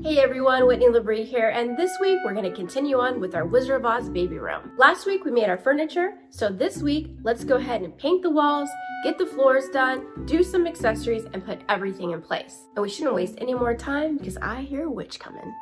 Hey everyone, Whitney LaBrie here, and this week we're going to continue on with our Wizard of Oz baby room. Last week we made our furniture, so this week let's go ahead and paint the walls, get the floors done, do some accessories, and put everything in place. And we shouldn't waste any more time because I hear a witch coming.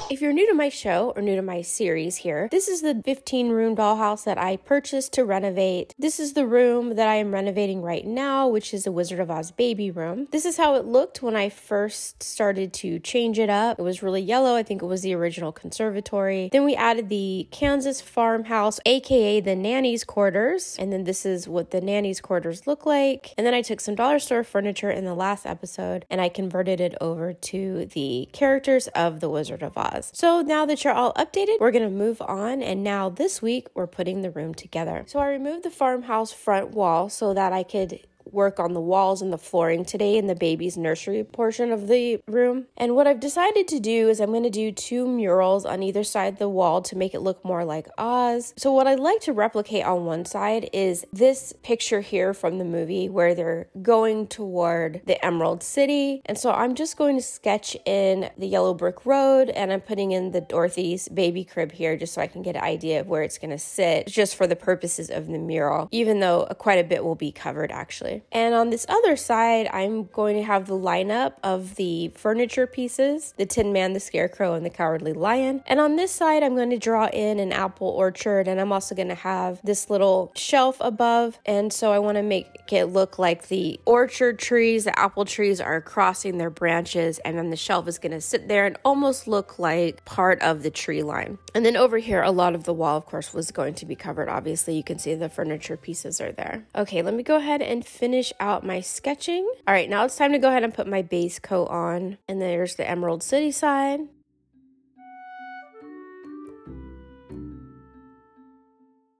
If you're new to my show or new to my series here, this is the 15-room dollhouse that I purchased to renovate. This is the room that I am renovating right now, which is a Wizard of Oz baby room. This is how it looked when I first started to change it up. It was really yellow. I think it was the original conservatory. Then we added the Kansas farmhouse, aka the nanny's quarters. And then this is what the nanny's quarters look like. And then I took some dollar store furniture in the last episode and I converted it over to the characters of the Wizard of Oz. So now that you're all updated, we're going to move on. And now this week, we're putting the room together. So I removed the farmhouse front wall so that I could work on the walls and the flooring today in the baby's nursery portion of the room. And what I've decided to do is I'm going to do 2 murals on either side of the wall to make it look more like Oz. So what I'd like to replicate on one side is this picture here from the movie where they're going toward the Emerald City. And so I'm just going to sketch in the yellow brick road and I'm putting in the Dorothy's baby crib here just so I can get an idea of where it's going to sit just for the purposes of the mural, even though quite a bit will be covered actually. And on this other side, I'm going to have the lineup of the furniture pieces, the Tin Man, the Scarecrow, and the Cowardly Lion. And on this side, I'm going to draw in an apple orchard, and I'm also going to have this little shelf above. And so I want to make it look like the orchard trees, the apple trees are crossing their branches, and then the shelf is going to sit there and almost look like part of the tree line. And then over here, a lot of the wall, of course, was going to be covered. Obviously, you can see the furniture pieces are there. Okay, let me go ahead and finish out my sketching. All right, now it's time to go ahead and put my base coat on. And there's the Emerald City side.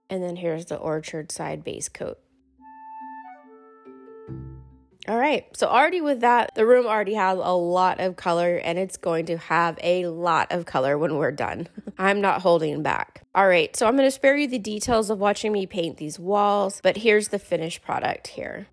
And then here's the orchard side base coat. All right, so already with that, the room already has a lot of color and it's going to have a lot of color when we're done. I'm not holding back. All right, so I'm going to spare you the details of watching me paint these walls, but here's the finished product here.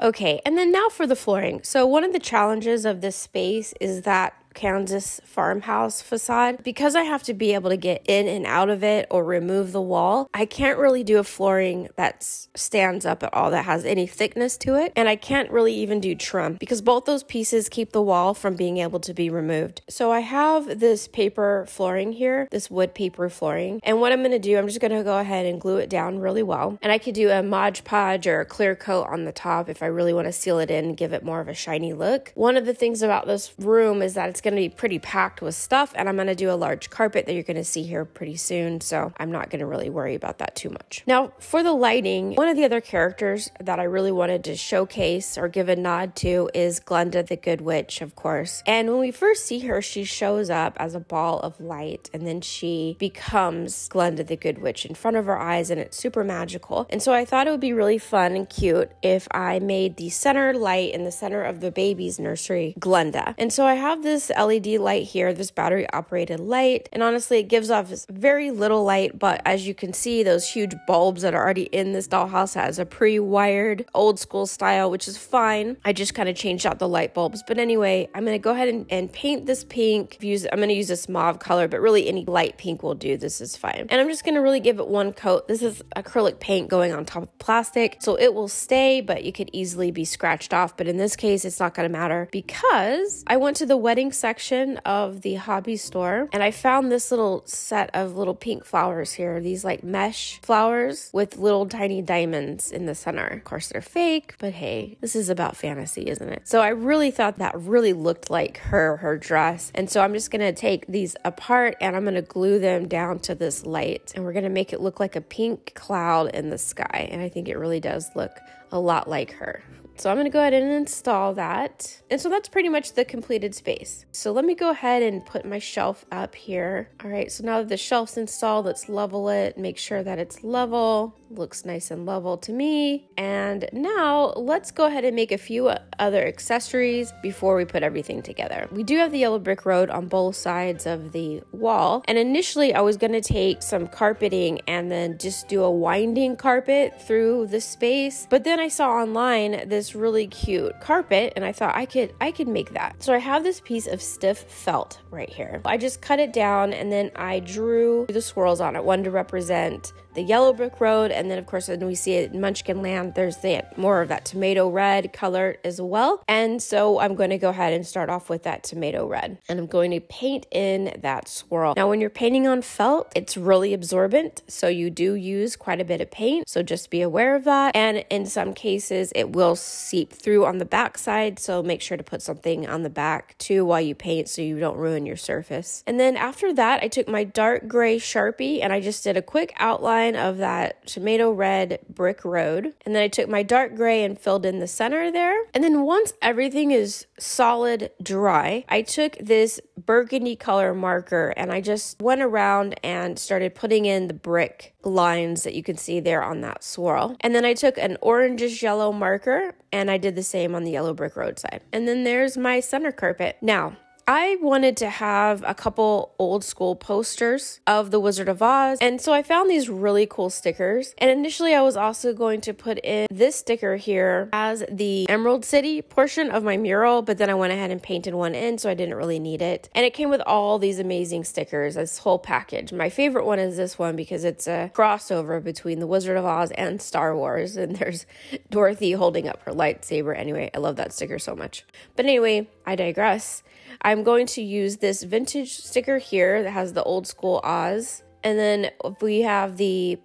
Okay, and then now for the flooring. So one of the challenges of this space is that Kansas farmhouse facade. Because I have to be able to get in and out of it or remove the wall, I can't really do a flooring that stands up at all, that has any thickness to it. And I can't really even do trim because both those pieces keep the wall from being able to be removed. So I have this paper flooring here, this wood paper flooring. And what I'm going to do, I'm just going to go ahead and glue it down really well. And I could do a Mod Podge or a clear coat on the top if I really want to seal it in and give it more of a shiny look. One of the things about this room is that it's going to be pretty packed with stuff, and I'm going to do a large carpet that you're going to see here pretty soon, so I'm not going to really worry about that too much. Now for the lighting, one of the other characters that I really wanted to showcase or give a nod to is Glenda the Good Witch, of course. And when we first see her, she shows up as a ball of light and then she becomes Glenda the Good Witch in front of our eyes, and it's super magical. And so I thought it would be really fun and cute if I made the center light in the center of the baby's nursery Glenda. And so I have this LED light here, this battery operated light, and honestly it gives off very little light, but as you can see, those huge bulbs that are already in this dollhouse has a pre-wired old school style, which is fine. I just kind of changed out the light bulbs. But anyway, I'm going to go ahead and paint this pink. I'm going to use this mauve color, but really any light pink will do. This is fine. And I'm just going to really give it one coat. This is acrylic paint going on top of plastic, so it will stay, but it could easily be scratched off. But in this case, it's not going to matter because I went to the wedding section of the hobby store and I found this little set of little pink flowers here, these like mesh flowers with little tiny diamonds in the center. Of course they're fake, but hey, this is about fantasy, isn't it? So I really thought that really looked like her dress, and so I'm just gonna take these apart and I'm gonna glue them down to this light, and we're gonna make it look like a pink cloud in the sky, and I think it really does look a lot like her. So I'm going to go ahead and install that. And so that's pretty much the completed space. So let me go ahead and put my shelf up here. All right, so now that the shelf's installed, let's level it, make sure that it's level. Looks nice and level to me. And now let's go ahead and make a few other accessories before we put everything together. We do have the yellow brick road on both sides of the wall. And initially I was going to take some carpeting and then just do a winding carpet through the space. But then I saw online this this really cute carpet, and I thought I could make that. So I have this piece of stiff felt right here. I just cut it down, and then I drew the swirls on it, one to represent the yellow brick road, and then of course when we see it in Munchkin Land, there's more of that tomato red color as well. And so I'm going to go ahead and start off with that tomato red, and I'm going to paint in that swirl. Now when you're painting on felt, it's really absorbent, so you do use quite a bit of paint, so just be aware of that. And in some cases it will seep through on the back side, so make sure to put something on the back too while you paint so you don't ruin your surface. And then after that, I took my dark gray Sharpie and I just did a quick outline of that tomato red brick road. And then I took my dark gray and filled in the center there. And then once everything is solid dry, I took this burgundy color marker and I just went around and started putting in the brick lines that you can see there on that swirl. And then I took an orangish yellow marker and I did the same on the yellow brick road side. And then there's my center carpet. Now, I wanted to have a couple old school posters of the Wizard of Oz, and so I found these really cool stickers. And initially I was also going to put in this sticker here as the Emerald City portion of my mural, but then I went ahead and painted one in, so I didn't really need it. And it came with all these amazing stickers, this whole package. My favorite one is this one because it's a crossover between the Wizard of Oz and Star Wars, and there's Dorothy holding up her lightsaber. Anyway, I love that sticker so much. But anyway, I digress. I'm going to use this vintage sticker here that has the old school Oz. And then we have the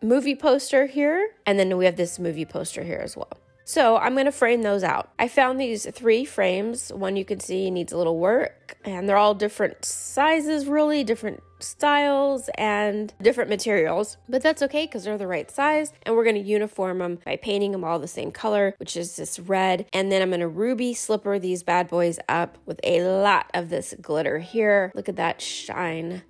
movie poster here. And then we have this movie poster here as well. So I'm going to frame those out. I found these 3 frames. One you can see needs a little work. And they're all different sizes, really, different styles and different materials, but that's okay because they're the right size. And we're going to uniform them by painting them all the same color, which is this red. And then I'm going to ruby slipper these bad boys up with a lot of this glitter here. Look at that shine.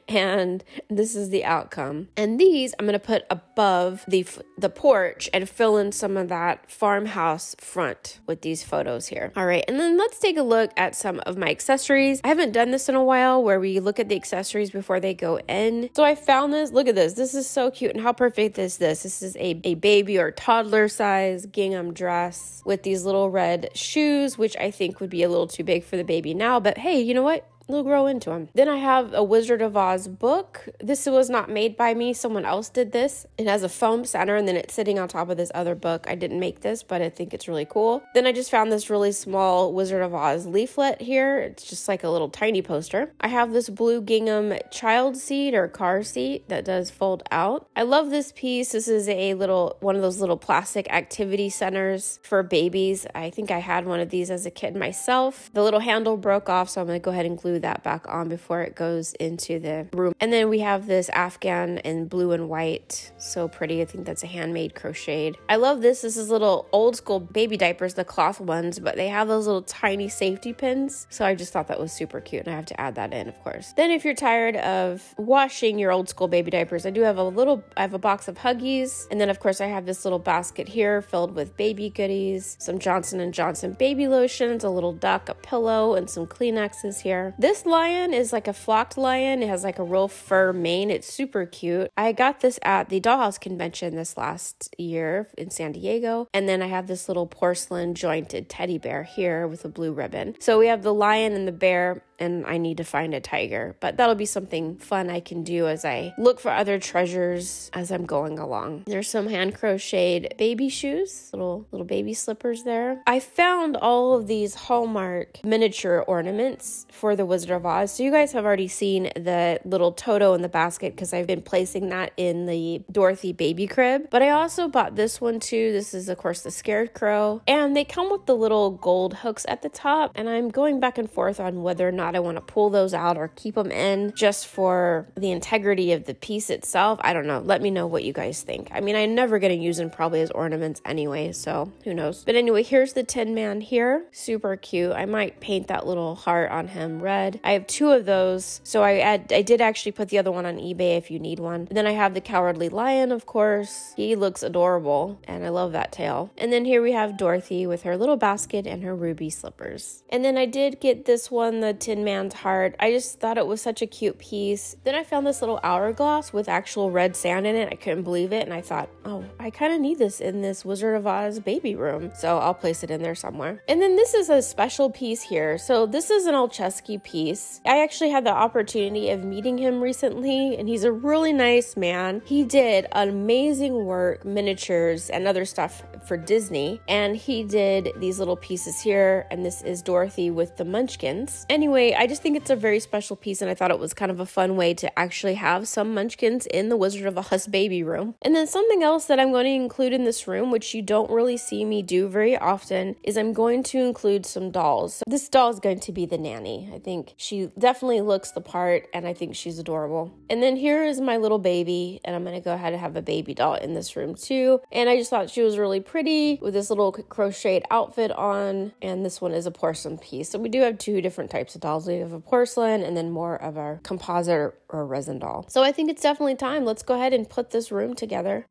And this is the outcome. And these I'm going to put above the porch and fill in some of that farmhouse front with these photos here. All right, and then let's take a look at some of my accessories. I haven't done this in a while where we look at the accessories before they go in. So I found this. Look at this. This is so cute. And how perfect is this? This is a baby or toddler size gingham dress with these little red shoes, which I think would be a little too big for the baby now. But hey, you know what? They'll grow into them. Then I have a Wizard of Oz book. This was not made by me. Someone else did this. It has a foam center and then it's sitting on top of this other book. I didn't make this, but I think it's really cool. Then I just found this really small Wizard of Oz leaflet here. It's just like a little tiny poster. I have this blue gingham child seat or car seat that does fold out. I love this piece. This is one of those little plastic activity centers for babies. I think I had one of these as a kid myself. The little handle broke off, so I'm going to go ahead and glue that back on before it goes into the room. And then we have this Afghan in blue and white. So pretty. I think that's a handmade crocheted. I love this. This is little old school baby diapers, the cloth ones, but they have those little tiny safety pins. So I just thought that was super cute and I have to add that in, of course. Then if you're tired of washing your old school baby diapers, I have a box of Huggies. And then of course I have this little basket here filled with baby goodies, some Johnson & Johnson baby lotions, a little duck, a pillow, and some Kleenexes here. This lion is like a flocked lion. It has like a real fur mane. It's super cute. I got this at the Dollhouse convention this last year in San Diego. And then I have this little porcelain jointed teddy bear here with a blue ribbon. So we have the lion and the bear, and I need to find a tiger, but that'll be something fun I can do as I look for other treasures as I'm going along. There's some hand crocheted baby shoes, little baby slippers there. I found all of these Hallmark miniature ornaments for the Wizard of Oz. So you guys have already seen the little Toto in the basket because I've been placing that in the Dorothy baby crib. But I also bought this one too. This is of course the Scarecrow, and they come with the little gold hooks at the top, and I'm going back and forth on whether or not I want to pull those out or keep them in just for the integrity of the piece itself. I don't know. Let me know what you guys think. I mean, I'm never going to use them probably as ornaments anyway, so who knows. But anyway, here's the Tin Man here. Super cute. I might paint that little heart on him red. bed. I have 2 of those, so I did actually put the other one on eBay if you need one. And then I have the Cowardly Lion, of course. He looks adorable, and I love that tail. And then here we have Dorothy with her little basket and her ruby slippers. And then I did get this one, the Tin Man's Heart. I just thought it was such a cute piece. Then I found this little hourglass with actual red sand in it. I couldn't believe it, and I thought, oh, I kind of need this in this Wizard of Oz baby room. So I'll place it in there somewhere. And then this is a special piece here. So this is an Olszewski piece. I actually had the opportunity of meeting him recently, and he's a really nice man. He did amazing work, miniatures and other stuff for Disney, and he did these little pieces here, and this is Dorothy with the Munchkins. Anyway, I just think it's a very special piece, and I thought it was kind of a fun way to actually have some Munchkins in the Wizard of Oz baby room. And then something else that I'm going to include in this room, which you don't really see me do very often, is I'm going to include some dolls. So this doll is going to be the nanny. I think she definitely looks the part, and I think she's adorable. And then here is my little baby, and I'm going to go ahead and have a baby doll in this room too. And I just thought she was really pretty with this little crocheted outfit on, and this one is a porcelain piece. So we do have 2 different types of dolls. We have a porcelain and then more of our composite or resin doll. So I think it's definitely time. Let's go ahead and put this room together.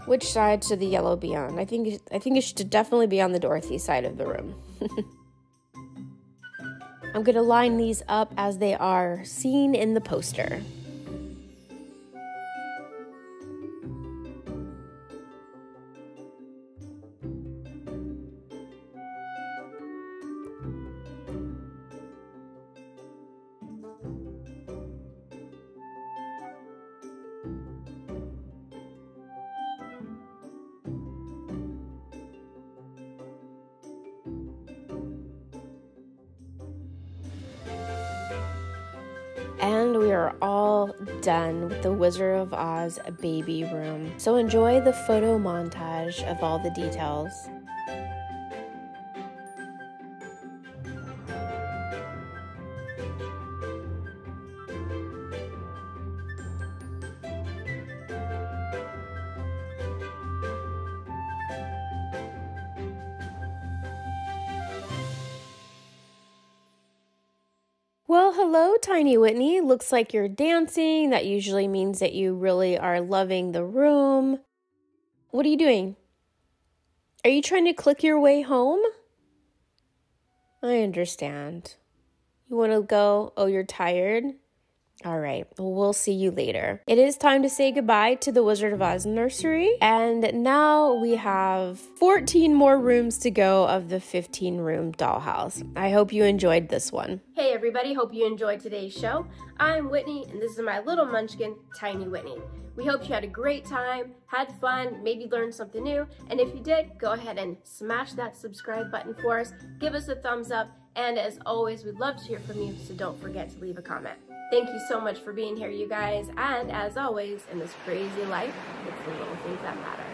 Which side should the yellow be on? I think it should definitely be on the Dorothy side of the room. I'm going to line these up as they are seen in the poster. And we are all done with the Wizard of Oz baby room. So enjoy the photo montage of all the details. Well, hello, Tiny Whitney. Looks like you're dancing. That usually means that you really are loving the room. What are you doing? Are you trying to click your way home? I understand. You want to go? Oh, you're tired? All right, well, we'll see you later. It is time to say goodbye to the Wizard of Oz nursery. And now we have 14 more rooms to go of the 15-room dollhouse. I hope you enjoyed this one. Hey everybody, hope you enjoyed today's show. I'm Whitney, and this is my little munchkin, Tiny Whitney. We hope you had a great time, had fun, maybe learned something new. And if you did, go ahead and smash that subscribe button for us. Give us a thumbs up. And as always, we'd love to hear from you, so don't forget to leave a comment. Thank you so much for being here, you guys. And as always, in this crazy life, it's the little things that matter.